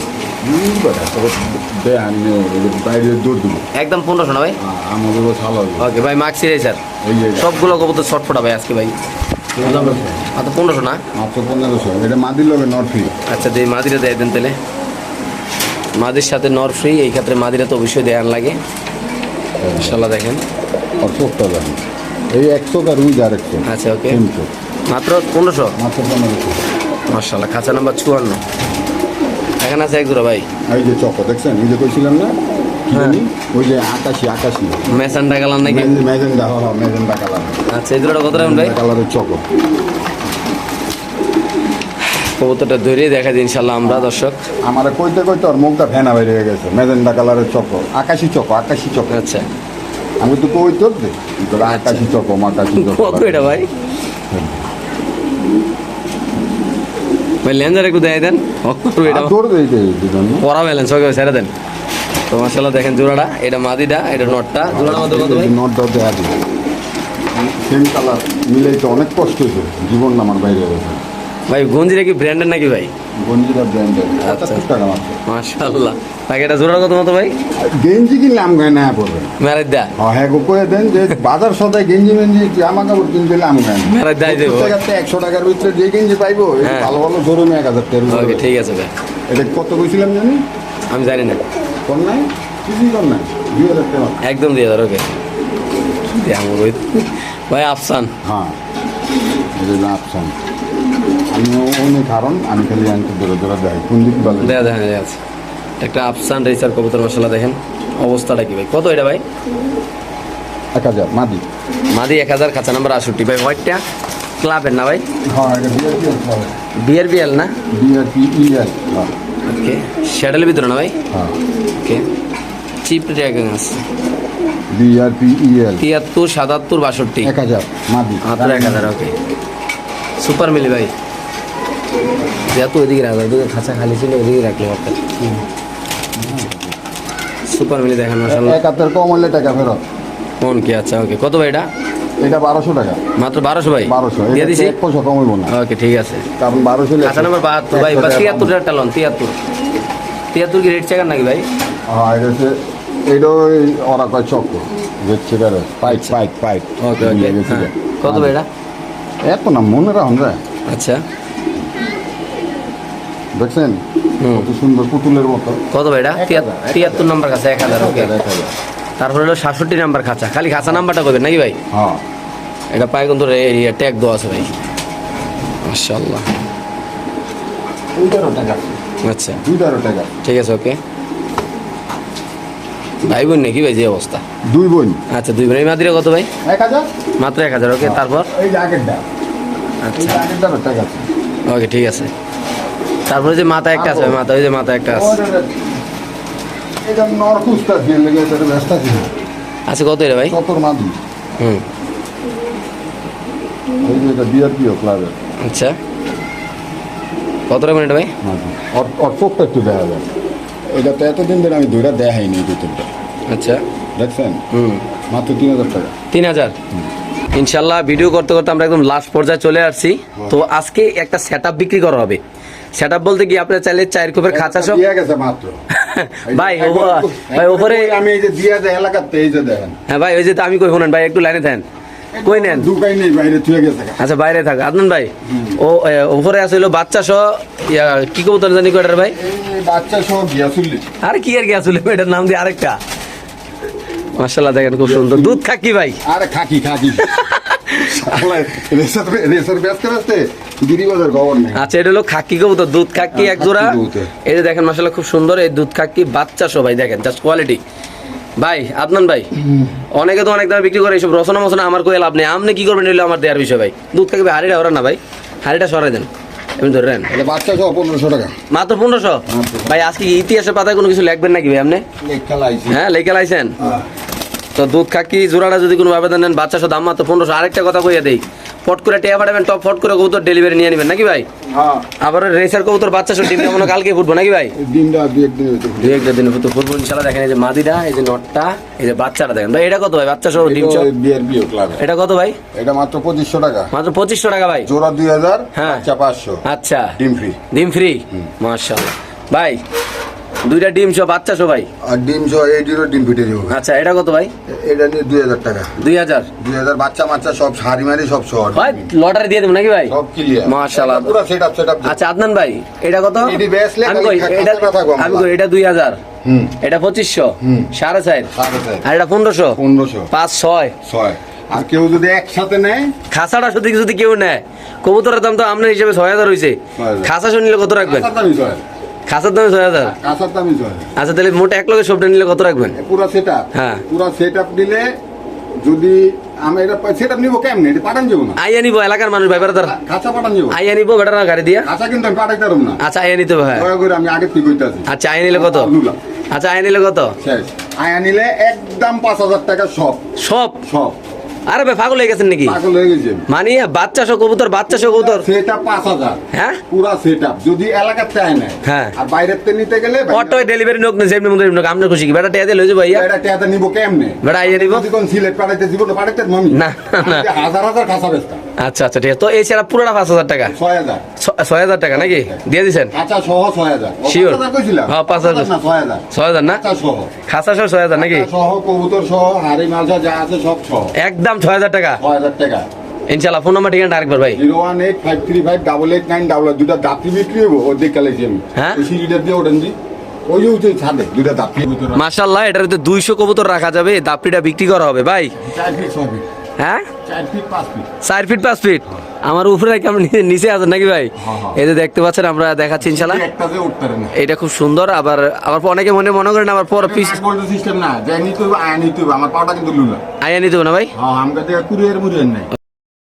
বাইরে দৌড় দেবো একদম 1500 না ভাই? আমাদের ভালো হবে। ওকে ভাই, মাক্সি রেসার এই যে সবগুলো কবুতর শর্ট ফোটা ভাই আজকে ভাই। মাত্র 1500 না? মাত্র 1500। এটা মাদির লগে নট ফ্রি। আচ্ছা, দিয়ে মাদিরা দিয়ে দেন তাহলে। মাদির সাথে নর ফ্রি, এই ক্ষেত্রে মাদিরা তো অবশ্যই দেয়ান লাগে। ইনশাল্লাহ দেখেন। আর চোখটা দেন, এই 100 আর রুই আর 100। আচ্ছা ওকে, 300, মাত্র 1500। মাত্র 1500। মাশাআল্লাহ, খাঁচা নাম্বার 54। এখানে আছে এক জোড়া ভাই, এই যে চক দেখছেন, এই যে কইছিলাম না কি জানি, ওই যে আকাশি আকাশি মেসানটা গেলাম নাকি? ম্যাজেন্ডা, হ্যাঁ ম্যাজেন্ডা কালার। আচ্ছা, এই জোড়াটা কত রাখুন ভাই? কালারের চক। কবুতরটা ধরেই দেখা দিই ইনশাল্লাহ আমরা দর্শক। আমার কইতে কইতে ওর মুখটা ফেনা বাইরে হয়ে গেছে। ম্যাজেন্ডা কালারের চক, আকাশি চক, আকাশি চক। আচ্ছা, আমি তো কই তোর দে আকাশি চক, মাকাশি চক। কত এটা ভাই? ভাই লেন্সার একটু দেয় দেন। এটা তোর দে দিবেন না। পরা ব্যালেন্স ওকে ছেড়ে দেন। তো মাশাআল্লাহ দেখেন জোড়াটা, এটা মাদিটা, এটা নটটা। জোড়াটা মধ্যে কত ভাই? নট দাও দেয়া দিবে। সেম কালার মিলাইতে অনেক কষ্ট হয়েছে, জীবন আমার বাইরে গেছে। ভাই গঞ্জিরা কি ব্র্যান্ডের নাকি ভাই? গঞ্জিরা ব্র্যান্ডের, আচ্ছা। 75 টাকা মাত্র। মাশাআল্লাহ, তাকে এটা জোড়াটা কত মতো ভাই? গেঞ্জি কিনলে আম গায়ে না পড়বে। মেরাজ দা, হ্যাঁ গো কয়ে দেন যে বাজার সদায় গেঞ্জি মেঞ্জি জামা কাপড় কিনতে আম গায়ে না। মেরাজ দাই দেবো। 100 টাকার ভিতরে যে গেঞ্জি পাইবো, এই হ্যাঁ। ভালো ভালো শোরুমে 1000 টাকা। ওকে ঠিক আছে ভাই, এটা কত কইছিলাম জানি? আমি জানি না, কম নাই, কিছুই কম নাই, 2000 টাকা। একদম দিয়ে দাও। ওকে আমার ওই ভাই আফসান। হ্যাঁ, এটা না আপসান। আমি অনেক কারণ আমি খালি আনতে ধরে ধরে দেয় কোন দিক বলে দেখা দেখা যাচ্ছে একটা আফসান রেসার কবুতর মাশাআল্লাহ দেখেন অবস্থাটা কি ভাই? কত এটা ভাই? 1000 মাদি। মাদি 1000, খাঁচা নাম্বার 68 ভাই। হোয়াইটটা ক্লাবের না ভাই? হ্যাঁ, এটা বিআরবিএল না? BRPEL। হ্যাঁ ওকে, শ্যাডেলের ভিতরে না ভাই? হ্যাঁ, ওকে, চিপ ট্র্যাকিং আছে। BRPEL 73, 77, 62, 1000 মাদি। মাত্র 1000। ওকে, সুপার মিলি ভাই। যেহেতু ওইদিকে রাখবে, ওইদিকে খাঁচা খালি ছিল, ওইদিকে রাখলে একটা সুপার মিলি দেখেন মাশাআল্লাহ। 71 কম হলে টাকা ফেরত। কোন কি? আচ্ছা ওকে, কত ভাই এটা? এটা 1200 টাকা। মাত্র 1200 ভাই? 1200 দিয়ে দিছি। 1 পয়সা কম হইব না, ওকে ঠিক আছে। কারণ 1200 খাঁচা নাম্বার 72 ভাই, বা 73 টাকা লন। 73 কি রেড চেকার নাকি ভাই? হ্যাঁ, এটা হচ্ছে এটা ওই ওরা কয় চক্র দেখছে কারে পাইপ পাইপ পাইপ। ওকে ওকে, হ্যাঁ। কত ভাই এটা? এত না মনে রাখুন রে। আচ্ছা, দেখছেন হুম। কত সুন্দর পুতুলের মতো। কত ভাই এটা? 73 নম্বর খাঁচা 1000। ওকে, 1000। তারপরে হলো 67 নাম্বার খাঁচা। খালি খাঁচা নাম্বারটা করবেন নাকি ভাই? হ্যাঁ, এটা পায়ে কিন্তু ট্যাগ দেওয়া আছে ভাই। মাশাআল্লাহ, 2 টাকা। আচ্ছা 2 টাকা। ঠিক আছে। ওকে, ভাই বোন নাকি ভাই যে অবস্থা? 2 বোন। আচ্ছা, 2 বোন। এই মাদিরা কত ভাই? 1000। মাত্র 1000। ওকে, তারপর? এই যে আগেরটা, এই আচ্ছা যে আগেরটারও টাকা আছে। ওকে ঠিক আছে। তারপরে যে মাথা একটা আছে ভাই, মাথা ওই যে মাথা একটা আছে। এটা নরকুস্তা দিয়ে লেগে এটা ব্যস্ত ছিল। আচ্ছা, কত এটা ভাই? কতর মাদি। হুম, এই যে এটা BRPO ক্লাবের আচ্ছা, কত রাখবেন এটা ভাই? মাদি। ওর চোখটা একটু দেখা যায়। এটা তো এতদিন ধরে আমি ধরে দেখাইনি এই ভিতরটা, আচ্ছা, দেখছেন? হুম, মাত্র 3000 টাকা। 3000। ইনশাল্লাহ ভিডিও করতে করতে আমরা একদম লাস্ট পর্যায়ে চলে আসছি। তো আজকে একটা সেটআপ বিক্রি করা হবে। সেটআপ বলতে কি, আপনার চাইলে 4 কোপের খাঁচা সব দিয়ে গেছে মাত্র। ভাই ভাই ওপরে আমি এই যে দিয়ে দেয় এলাকাতে, এই যে দেখেন। হ্যাঁ ভাই, ওই যে তো আমি কই শুনেন ভাই, একটু লাইনে থাকেন। কই নেন? ঢুকাই নেই, বাইরে থুয়ে গেছে। আচ্ছা, বাইরে থাক আদনান ভাই। ও ওপরে আছে হলো বাচ্চা সহ কি কবুতর জানি কয়টার ভাই? এই বাচ্চা সহ গিয়াসুল্লি। আরে কি আর কি আসলে এটার নাম দিয়ে আরেকটা। মাশাআল্লাহ দেখেন খুব সুন্দর দুধ খাকি ভাই। আরে খাকি খাকি। রেসার ব্যস্ত ব্যস্তে গিরিবাজার খবর নেই। আচ্ছা, এটা হলো খাকি কবুতর, দুধ খাকি এক জোড়া। খাকি কবুতর। এই যে দেখেন মাশাআল্লাহ খুব সুন্দর এই দুধ খাকি বাচ্চা সবাই দেখেন জাস্ট কোয়ালিটি। ভাই আদনান ভাই, অনেকে তো অনেক দামে বিক্রি করে এইসব রচনা মচনা, আমার কই লাভ নেই। আপনি কি করবেন নিলে আমার দেওয়ার বিষয় ভাই। দুধ খাকি ভাই, হাড়িটা ওরা না ভাই, হাড়িটা সরাই দেন, এমনি ধরে নেন। এটা বাচ্চা সহ 1500 টাকা মাত্র 1500। ভাই আজকে কি ইতিহাসের পাতায় কোনো কিছু লিখবেন নাকি ভাই আপনি? লেখা লাইছি। হ্যাঁ লেখা লাইছেন। তো দুধ খাকি জোড়াটা যদি কোনো আবেদন নেন বাচ্চা সহ দাম মাত্র 1500। আরেকটা কথা কইয়া দেই, ফট করে টিয়া পাঠাবেন, টপ ফট করে কবুতর ডেলিভারি নিয়ে নেবেন নাকি ভাই? হ্যাঁ, আবার রেসার কবুতর বাচ্চা সহ ডিম মনে কালকে ফুটবো নাকি ভাই? দিনটা দুই একদিন হইতে দুই একটা দিন ফুটবো ফুটবো ইনশাআল্লাহ। দেখেন এই যে মাদিটা, এই যে নটটা, এই যে বাচ্চাটা দেখেন ভাই। এটা কত ভাই বাচ্চা সহ ডিম সহ? বিয়ের বিয়ে ক্লাবে এটা কত ভাই? এটা মাত্র 2500 টাকা। মাত্র 2500 টাকা ভাই। জোড়া 2000, হ্যাঁ। বাচ্চা 500, আচ্ছা, ডিম ফ্রি। ডিম ফ্রি, মাশাআল্লাহ ভাই। দুইটা ডিম সহ বাচ্চা সহ ভাই। আর ডিম সহ এই ডিমের ডিম ফিটে দিব। আচ্ছা, এটা কত ভাই? এটা নিয়ে 2000 টাকা। 2000। 2000 বাচ্চা মাচ্চা সব হাড়ি মারি সব শহর ভাই লটারি দিয়ে দেবো নাকি ভাই? সব ক্লিয়ার মাশাআল্লাহ। পুরো সেটআপ আচ্ছা আদনান ভাই, এটা কত? এটি বেচলে আমি কই খালি এটা, খাতা কম আমি কই এটা 2000, হুম এটা 2500, 4.5, 4.5, আর এটা 1500, 1500, 5, 6। 6। আর কেউ যদি একসাথে নেয় খাসাটা শুধু যদি কেউ নেয়, কবুতরের দাম তো আপনার হিসেবে 6000 হয়েছে। 6000 খাসা শুনলে কত রাখবেন? কাঁচার দামই 6। খাসার দামে 6000। কাঁচার দামই 6। আচ্ছা তাহলে মোটা এক লগে সবটা নিলে কত রাখবেন? পুরো সেটআপ, হ্যাঁ। পুরো সেটআপ দিলে যদি আমি এটা সেটআপ নিব কেমনে? এটা পাঠান যাব না, আইয়া নিবো এলাকার মানুষ ভাই বেড়াদার, কাঁচা পাঠান যাব। আইয়া নিবো বেটার গাড়ি দিয়া। কাঁচা কিন্তু আমি পাঠাইতে পারব না। আচ্ছা আইয়া নিতে হবে, হ্যাঁ। দয়া করে আমি আগে থেকে কইতাছি। আচ্ছা আইয়া নিলে কত? লুলা আচ্ছা আইয়া নিলে কত? শেষ। আয়া নিলে একদম 5000 টাকা সব সব? সব। আরে ভাই পাগল হয়ে গেছেন নাকি? পাগল হয়ে গেছে। মানে বাচ্চা সহ কবুতর, বাচ্চা সহ কবুতর। সেটআপ 5000, হ্যাঁ পুরা সেটআপ যদি এলাকার চায় না। হ্যাঁ। আর বাইরের তে নিতে গেলে অটো ডেলিভারি নোক না যেমনি মন্দির নোক আপনার খুশি কি বেটা টিয়া দিয়ে লইছে ভাইয়া? এটা টেয়াতে নিব কেমনে? বেটা আইয়া নিব যদি কোন সিলেট পাঠাইতে জীবন পাঠাইতে মামি না, না। হাজার হাজার কাঁচা বেচতা। আচ্ছা আচ্ছা ঠিক আছে। তো এই ছাড়া পুরোটা 5000 টাকা, 6000 6000 টাকা নাকি দিয়ে দিছেন? কাঁচা সহ 6000। Sure. 5000 কইছিলাম। হ্যাঁ, 5000 না 6000। 6000 না? কাঁচা সহ, খাসা সহ 6000 নাকি? কাঁচা সহ কবুতর সহ হাড়ি মালসা যা আছে সব সহ একদম 6000 টাকা 6000 টাকা। ইনশাআল্লাহ। ফোন নাম্বার ঠিকানা আরেকবার ভাই। 018535889 দুটা দাপি বিক্রি হবো ও দিক কালেছি আমি। হ্যাঁ? ওই সিঁড়িটা দিয়ে ওঠেন জি, ওই যে উঠে ছাদে দুটা দাপি। মাশাআল্লাহ, এটার ভিতরে 200 কবুতর রাখা যাবে, এই দাপড়িটা বিক্রি করা হবে ভাই। 4 ফিট 6 ফিট, হ্যাঁ 4 ফিট 5 ফিট। 4 fit 5 fit. আমার উপরে নাকি আপনি নিচে আছেন নাকি ভাই? হ্যাঁ, হ্যাঁ। এই যে দেখতে পাচ্ছেন আমরা দেখাচ্ছি ইনশাআল্লাহ। একটা যে উঠতে পারে না। এটা খুব সুন্দর। আবার আবার অনেকে মনে করেন আবার পর পিস গোল্ড সিস্টেম না, যাই নিতে হবে আয়া নিতে হবে। আমার পাওয়াটা কিন্তু লুলা। আইয়া নিতে হবে না ভাই? হ্যাঁ, আমাকে কুরিয়ার মুরিয়ার নাই।